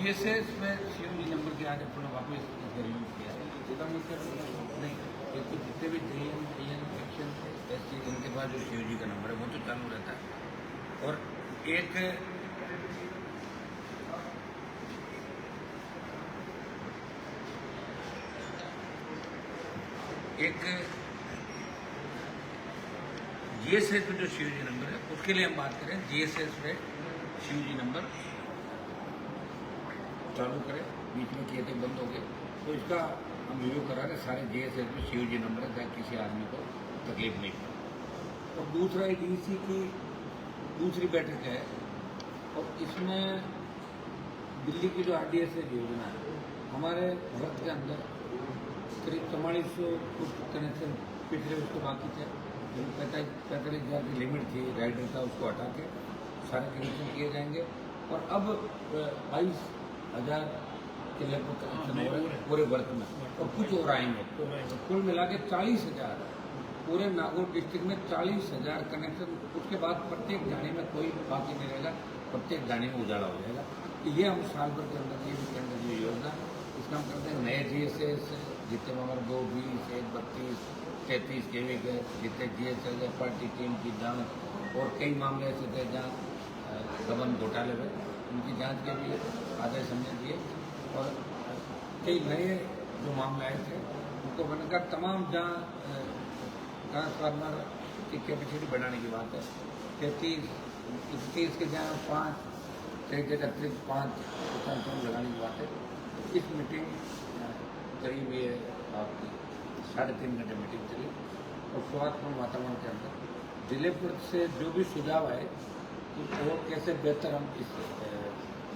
GSS में COG number के आज अपना वापस रिव्यू किया है। नहीं, एक तो जितने भी ड्रेन सेक्शन एस इनके पास जो सीओजी का नंबर है वो तो चालू रहता है, और एक जीएसएस में जो सीओजी नंबर है उसके लिए हम बात करें, जीएसएस में सीओजी नंबर चालू करें, बीच में किए थे बंद हो गए, तो इसका हम रिव्यू करा रहे सारे जीएसएस में सीओजी नंबर है ताकि किसी आदमी को तकलीफ नहीं पड़े। और दूसरा डीसी की दूसरी बैठक है, और इसमें दिल्ली की जो RDSS योजना है, हमारे भारत के अंदर करीब 4400 कुछ कनेक्शन पिछले उसको बाकी थे, 45,000 की लिमिट थी, राइडर था, उसको हटा के सारे कनेक्शन किए जाएंगे। और अब 22,000 के लगभग कनेक्शन हो रहे हैं पूरे वर्ष में, और कुछ और आएंगे, तो कुल मिला के 40,000 पूरे नागौर डिस्ट्रिक्ट में 40,000 कनेक्शन। उसके बाद प्रत्येक गाड़ी में कोई बाकी नहीं रहेगा, प्रत्येक गाड़ी में उजाला हो जाएगा। तो ये हम साल भर के अंदर ये योजना, इसका हम करते हैं नए जीएसएस जितने हमारे 2, 20, 1, 32, 33 KV के जितने जीएसएस है, पार्टी टीम की जांच, और कई मामले ऐसे थे जहाँ गबन घोटाले हुए, उनकी जांच के भी आदेश हमने दिए। और कई नए जो मामले आए थे उनको बनकर तमाम जहाँ ट्रांसफार्मर की कैपेसिटी बढ़ाने की बात है, 33 के जहाँ 5 अतिरिक्त 5 ट्रांसफार्मर लगाने की बात है। इस मीटिंग करीब ये आपकी 3.5 घंटे मीटिंग चली, और सौहार्दपूर्ण वातावरण के अंदर जिलेपुर से जो भी सुझाव आए कि और कैसे बेहतर हम इस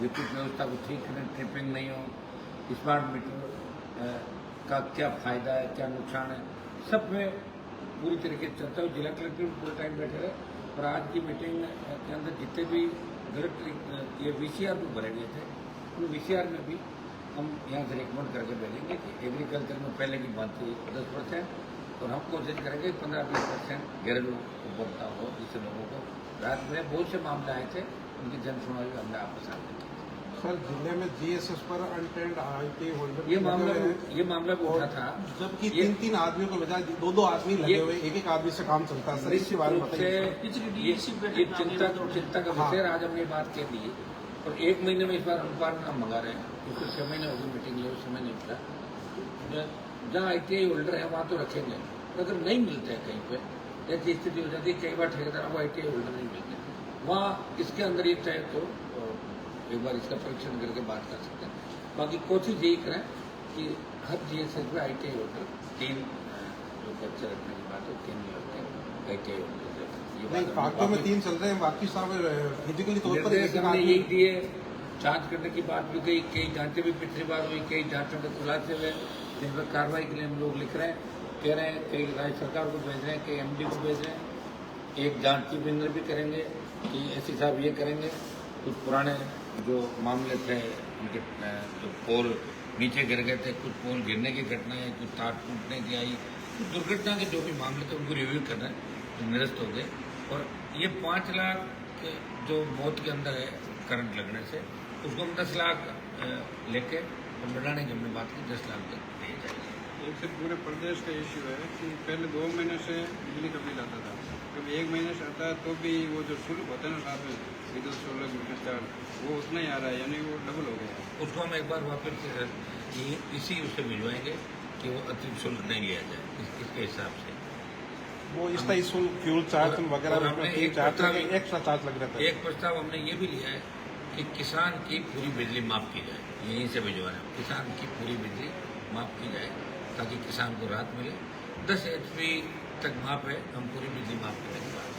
विद्युत व्यवस्था को ठीक करें, ट्रिपिंग नहीं हो, स्मार्ट मीटर का क्या फ़ायदा है, क्या नुकसान है, सब में पूरी तरीके से चर्चा हुई। जिला कलेक्टर भी पूरे टाइम बैठे रहे, और आज की मीटिंग के अंदर जितने भी गलत ये VCR में भरे गए थे, उन VCR में भी हम यहाँ से रिकमेंड करके भेजेंगे कि एग्रीकल्चर में पहले की बात थी 10%, और हम कोशिश करेंगे 15-20% घरेलू उपभोक्ता हो, जिससे लोगों को रात में बहुत से मामले आए थे, उनकी जन सुनवाई हमने आपके सामने की। सर, जिले में जीएसएस पर अनटेंड IT होल्डर ये मामला भी उठा था, जबकि 3 आदमियों को बजाय 2 आदमी लगे हुए, एक आदमी से काम चलता है। सर, इसके बारे में बताइए। ये चिंता का विषय आज हमने बात कर दी, और 1 महीने में इस बार अनुपात हम मंगा रहे हैं, क्योंकि 6 महीने हो गए मीटिंग लिए, उस समय नहीं मिला। जहाँ ITI होल्डर है वहाँ तो रखेंगे, अगर नहीं मिलते हैं कहीं पे, ऐसी स्थिति हो जाती है, कई बार ठेकेदार को ITI होल्डर नहीं मिलते, वहाँ इसके अंदर ये चाहे तो एक बार इसका परीक्षण करके बात कर सकते हैं। बाकी कोशिश यही करें कि हर GSS में ITI होल्डर 3 जो कच्चे रखने की बात है, 3 लगते हैं ITI होल्डर। फाक्टों में 3 चल रहे हैं, बाकी सब फिजिकली तौर पर हमने यही दिए, जांच करने की बात भी कही, कई जांचें भी पिछली बार हुई, कई जांचों के खुलासे हुए, जिन पर कार्रवाई के लिए हम लोग लिख रहे हैं, कह रहे हैं, कई राज्य सरकार को भेज रहे हैं, कई MD को भेज रहे हैं। एक जांच की बिंदु भी करेंगे कि ऐसे साहब ये करेंगे। कुछ पुराने जो मामले थे, उनके जो पोल नीचे गिर गए थे, कुछ पोल गिरने की घटनाएं, कुछ तार टूटने की आई, कुछ दुर्घटना के जो भी मामले थे उनको रिव्यू करना है, तो निरस्त हो गए। और ये 5 लाख जो मौत के अंदर है करंट लगने से, उसको हम 10 लाख लेके और बढ़ाने की हमने बात की, 10 लाख तक दिए जाएंगे। एक से पूरे प्रदेश का इश्यू है कि पहले 2 महीने से बिजली का बिल आता था, कभी 1 महीने से आता है, तो भी वो जो शुल्क होता है ना साथ में विद्युत शुल्क मीटर चार्ज, वो उतना ही आ रहा है, यानी वो डबल हो गया है। उसको हम एक बार वापस इसी उससे भिजवाएंगे कि वो अतिरिक्त शुल्क नहीं लिया जाए, इसके हिसाब से वो स्थायी शुल्क, फ्यूल चार्ज वगैरह एक्स्ट्रा चार्ज लग रहा था। एक प्रस्ताव हमने ये भी लिया है कि किसान की पूरी बिजली माफ की जाए, यहीं से भिजवाना है, किसान की पूरी बिजली माफ की जाए ताकि किसान को राहत मिले। 10 HP तक माफ है, हम पूरी बिजली माफ करने की बात।